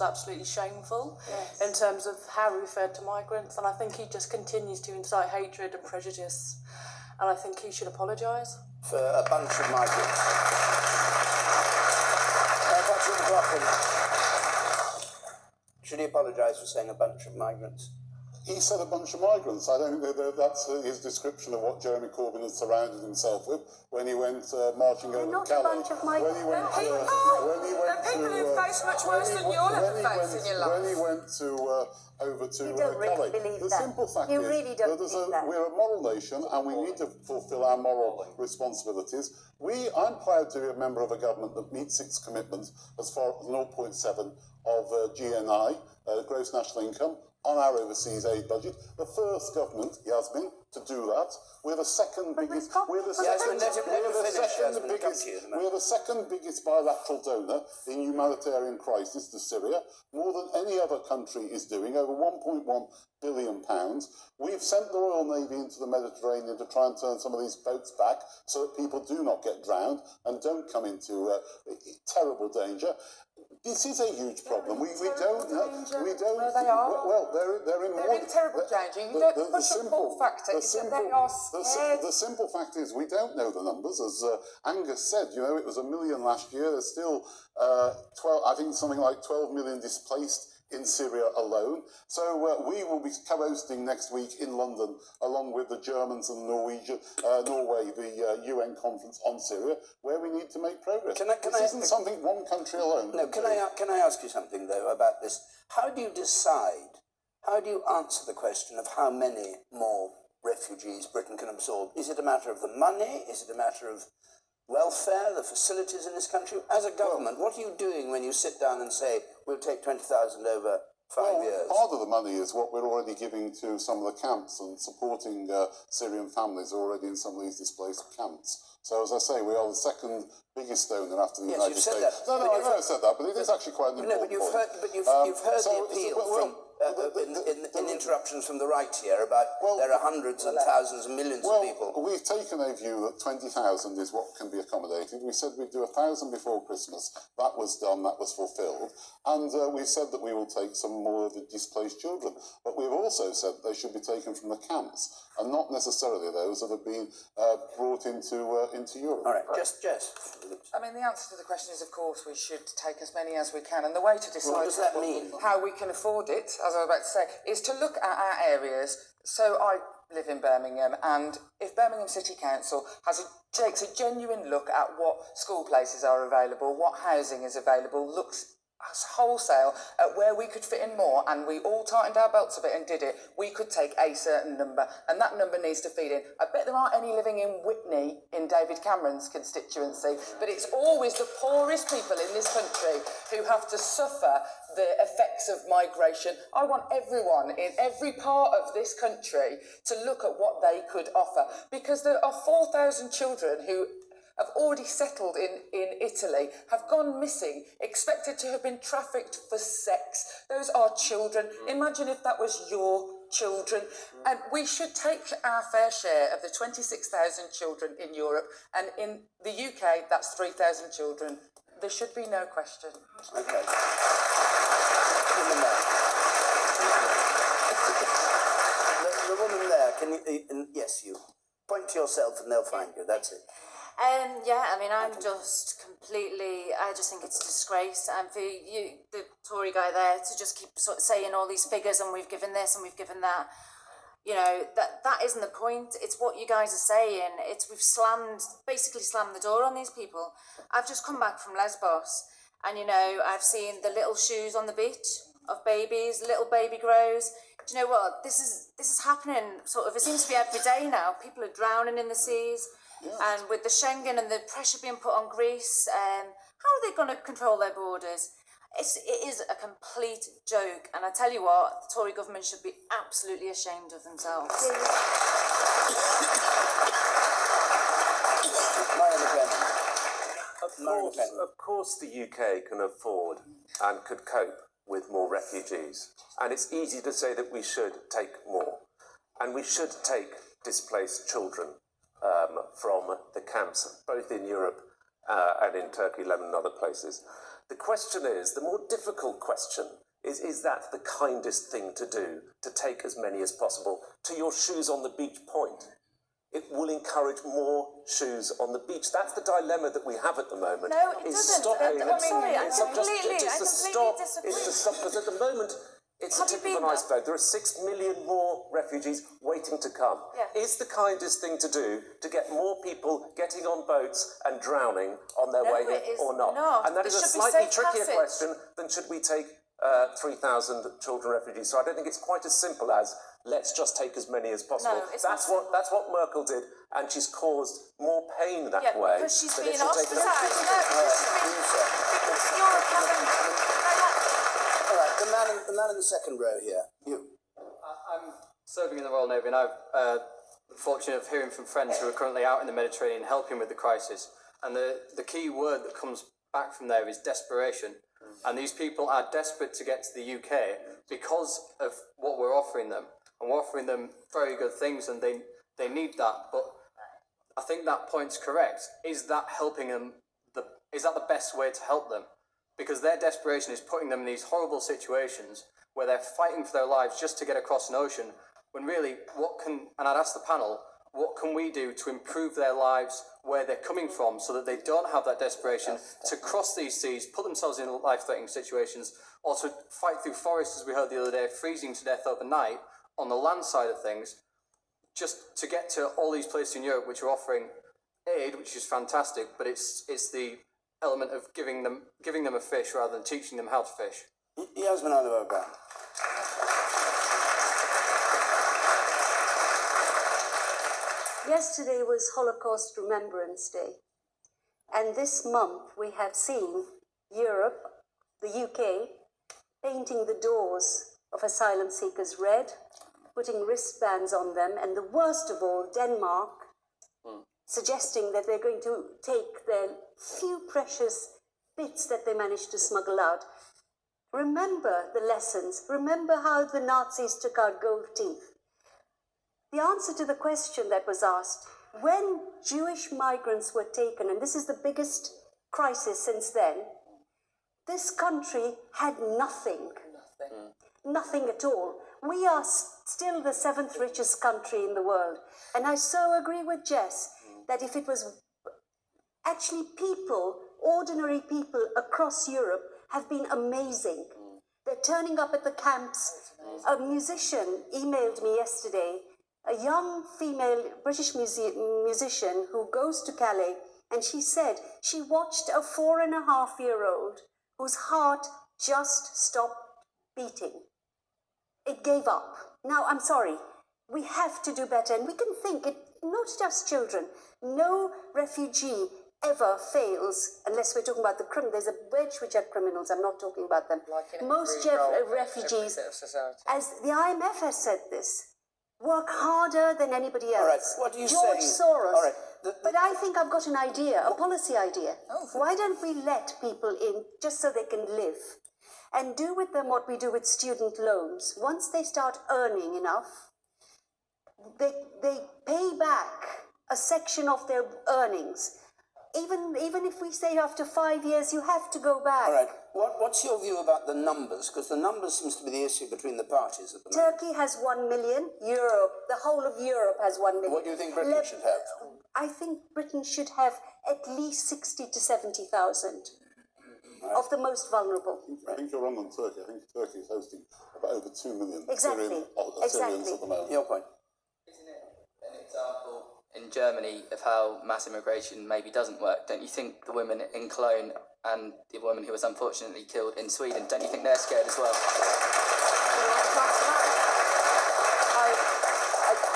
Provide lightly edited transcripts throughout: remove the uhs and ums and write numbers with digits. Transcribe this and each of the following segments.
absolutely shameful yes. in terms of how he referred to migrants, and I think he just continues to incite hatred and prejudice, and I think he should apologise. For a bunch of migrants. Patrick McLaughlin, should he apologise for saying a bunch of migrants? He said a bunch of migrants. I don't think that's his description of what Jeremy Corbyn had surrounded himself with when he went marching over not Calais. a bunch of migrants. When he went people who face much worse than you'll ever face in your life. When he went over to You don't Calais. really believe The that. simple fact You is really don't that believe that. we're a moral nation and we need to fulfil our moral responsibilities. I'm proud to be a member of a government that meets its commitment as far as 0.7 of GNI, gross national income, on our overseas aid budget. The first government, Yasmin, to do that. We're the second biggest. We're the second biggest bilateral donor in humanitarian crisis to Syria, more than any other country is doing, over £1.1 billion. We've sent the Royal Navy into the Mediterranean to try and turn some of these boats back so that people do not get drowned and don't come into terrible danger. This is a huge problem. We don't know. We don't. Well, they are. Well, they're in terrible danger. You don't push a pull factor. They are scared. The simple fact is we don't know the numbers. As Angus said, you know, it was 1 million last year. There's still 12. I think something like 12 million displaced in Syria alone. So we will be co-hosting next week in London, along with the Germans and Norway, the UN conference on Syria, where we need to make progress. This isn't something one country alone. No, can I ask you something though about this? How do you decide? How do you answer the question of how many more refugees Britain can absorb? Is it a matter of the money? Is it a matter of welfare, the facilities in this country? As a government, what are you doing when you sit down and say, we'll take 20,000 over 5 years? Part of the money is what we're already giving to some of the camps and supporting Syrian families already in some of these displaced camps. So, as I say, we are the second biggest donor after the United States. Yes, you've said that. No, I know I said that, but it is actually quite an important point. But you've heard the appeal from... in interruptions from the right here about there are hundreds and thousands and millions of people. We've taken a view that 20,000 is what can be accommodated. We said we'd do 1,000 before Christmas. That was done, that was fulfilled. And we've said that we will take some more of the displaced children. But we've also said they should be taken from the camps and not necessarily those that have been brought into Europe. All right, Jess. I mean, the answer to the question is, of course, we should take as many as we can. And the way to decide what does that mean? How we can afford it, as I was about to say, is to look at our areas. So I live in Birmingham, and if Birmingham City Council takes a genuine look at what school places are available, what housing is available, looks wholesale at where we could fit in more, and we all tightened our belts a bit and did it, we could take a certain number, and that number needs to feed in. I bet there aren't any living in Whitney in David Cameron's constituency, but it's always the poorest people in this country who have to suffer the effects of migration. I want everyone in every part of this country to look at what they could offer, because there are 4,000 children who have already settled in Italy, have gone missing, expected to have been trafficked for sex. Those are children. Imagine if that was your children. And we should take our fair share of the 26,000 children in Europe, and in the UK, that's 3,000 children. There should be no question. Okay. The woman there, can you, yes, you. Point to yourself and they'll find you, that's it. Yeah, I mean, I just think it's a disgrace. And for you, the Tory guy there, to just keep sort of saying all these figures and we've given this and we've given that, you know, that isn't the point. It's what you guys are saying. We've basically slammed the door on these people. I've just come back from Lesbos and, you know, I've seen the little shoes on the beach of babies, little baby grows. Do you know what? This is happening sort of, it seems to be every day now. People are drowning in the seas. Yeah. And with the Schengen and the pressure being put on Greece, how are they going to control their borders? It is a complete joke. And I tell you what, the Tory government should be absolutely ashamed of themselves. Of course the UK can afford and could cope with more refugees. And it's easy to say that we should take more. And we should take displaced children from the camps, both in Europe and in Turkey, Lebanon and other places. The question is, the more difficult question is that the kindest thing to do, to take as many as possible? To your shoes on the beach point, it will encourage more shoes on the beach. That's the dilemma that we have at the moment. No, it is doesn't. Stopping I'm sorry, I completely disagree. disagree. It's to stop, because at the moment, it's a tip of an iceberg. There are 6 million more refugees waiting to come. Yeah. Is the kindest thing to do to get more people getting on boats and drowning on their way here or not? And that is a slightly trickier question than should we take 3,000 children refugees. So I don't think it's quite as simple as let's just take as many as possible. No, it's that's what Merkel did, and she's caused more pain that way. Because she's than being if she'd taken ostracised. Because Europe hasn't. All right, the man in the second row here. You. I'm serving in the Royal Navy, and I've the fortune of hearing from friends who are currently out in the Mediterranean helping with the crisis. And the key word that comes back from there is desperation. And these people are desperate to get to the UK because of what we're offering them. And we're offering them very good things, and they need that. But I think that point's correct. Is that helping them? Is that the best way to help them? Because their desperation is putting them in these horrible situations where they're fighting for their lives just to get across an ocean, when really, and I'd ask the panel, what can we do to improve their lives where they're coming from so that they don't have that desperation to cross these seas, put themselves in life-threatening situations, or to fight through forests, as we heard the other day, freezing to death overnight on the land side of things, just to get to all these places in Europe which are offering aid, which is fantastic, but it's the element of giving them a fish rather than teaching them how to fish. Yasmin Alibaba. Yesterday was Holocaust Remembrance Day, and this month we have seen Europe, the UK, painting the doors of asylum seekers red, putting wristbands on them, and the worst of all, Denmark, suggesting that they're going to take their few precious bits that they managed to smuggle out. Remember the lessons. Remember how the Nazis took out gold teeth. The answer to the question that was asked, when Jewish migrants were taken, and this is the biggest crisis since then, this country had nothing. Nothing at all. We are still the 7th richest country in the world. And I so agree with Jess that if it was actually people, ordinary people across Europe have been amazing. They're turning up at the camps. A musician emailed me yesterday, a young female British musician who goes to Calais, and she said she watched a 4.5-year-old whose heart just stopped beating. It gave up. Now, I'm sorry, we have to do better, and we can think, not just children, no refugee ever fails, unless we're talking about the criminals. There's a wedge which are criminals, I'm not talking about them. Most refugees, as the IMF has said this, work harder than anybody else. All right, what are you George saying? Soros. All right, But I think I've got an idea, a policy idea. Why don't we let people in just so they can live? And do with them what we do with student loans. Once they start earning enough, they pay back a section of their earnings. Even if we say after 5 years, you have to go back. All right. What's your view about the numbers? Because the numbers seems to be the issue between the parties at the moment. Turkey has 1 million. Europe, the whole of Europe has 1 million. What do you think Britain should have? I think Britain should have at least 60 to 70,000 of the most vulnerable. I think you're wrong on Turkey. I think Turkey is hosting about over 2 million Exactly. Syrians at the moment. Your point. Isn't it an example in Germany of how mass immigration maybe doesn't work? Don't you think the women in Cologne and the woman who was unfortunately killed in Sweden, don't you think they're scared as well?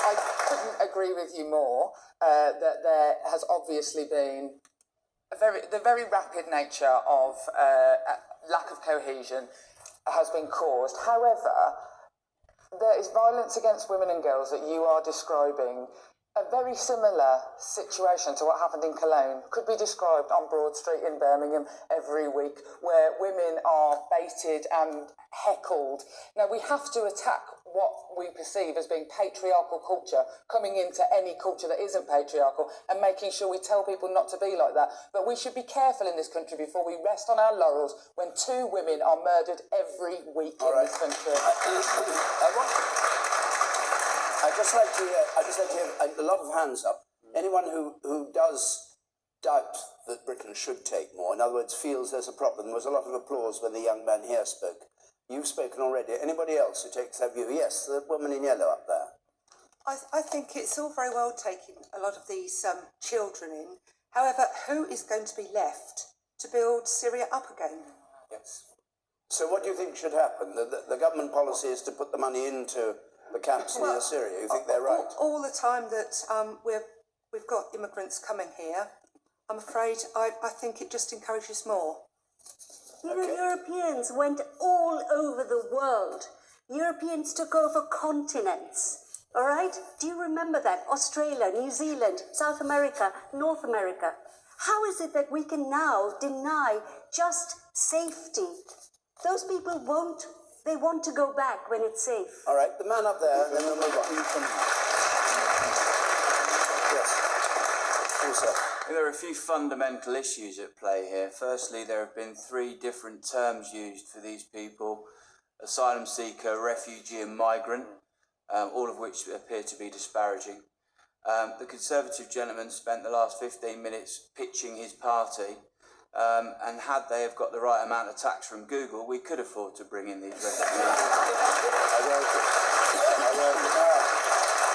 I couldn't agree with you more that there has obviously been the very rapid nature of lack of cohesion has been caused. However, there is violence against women and girls that you are describing. A very similar situation to what happened in Cologne could be described on Broad Street in Birmingham every week, where women are baited and heckled. Now, we have to attack what we perceive as being patriarchal culture coming into any culture that isn't patriarchal and making sure we tell people not to be like that. But we should be careful in this country before we rest on our laurels when 2 women are murdered every week in this country. I'd just like to hear a lot of hands up. Anyone who does doubt that Britain should take more, in other words, feels there's a problem. There was a lot of applause when the young man here spoke. You've spoken already. Anybody else who takes that view? Yes, the woman in yellow up there. I think it's all very well taking a lot of these children in. However, who is going to be left to build Syria up again? Yes. So what do you think should happen? The government policy is to put the money into the camps near Syria. You think they're right? All the time that we've got immigrants coming here, I'm afraid I think it just encourages more. You know, Europeans went all over the world. Europeans took over continents. All right? Do you remember that? Australia, New Zealand, South America, North America. How is it that we can now deny just safety? Those people they want to go back when it's safe. All right, the man up there, and then we'll move on. Yes. Also. There are a few fundamental issues at play here. Firstly, there have been 3 different terms used for these people: asylum seeker, refugee and migrant, all of which appear to be disparaging. The Conservative gentleman spent the last 15 minutes pitching his party, and had they have got the right amount of tax from Google, we could afford to bring in these refugees.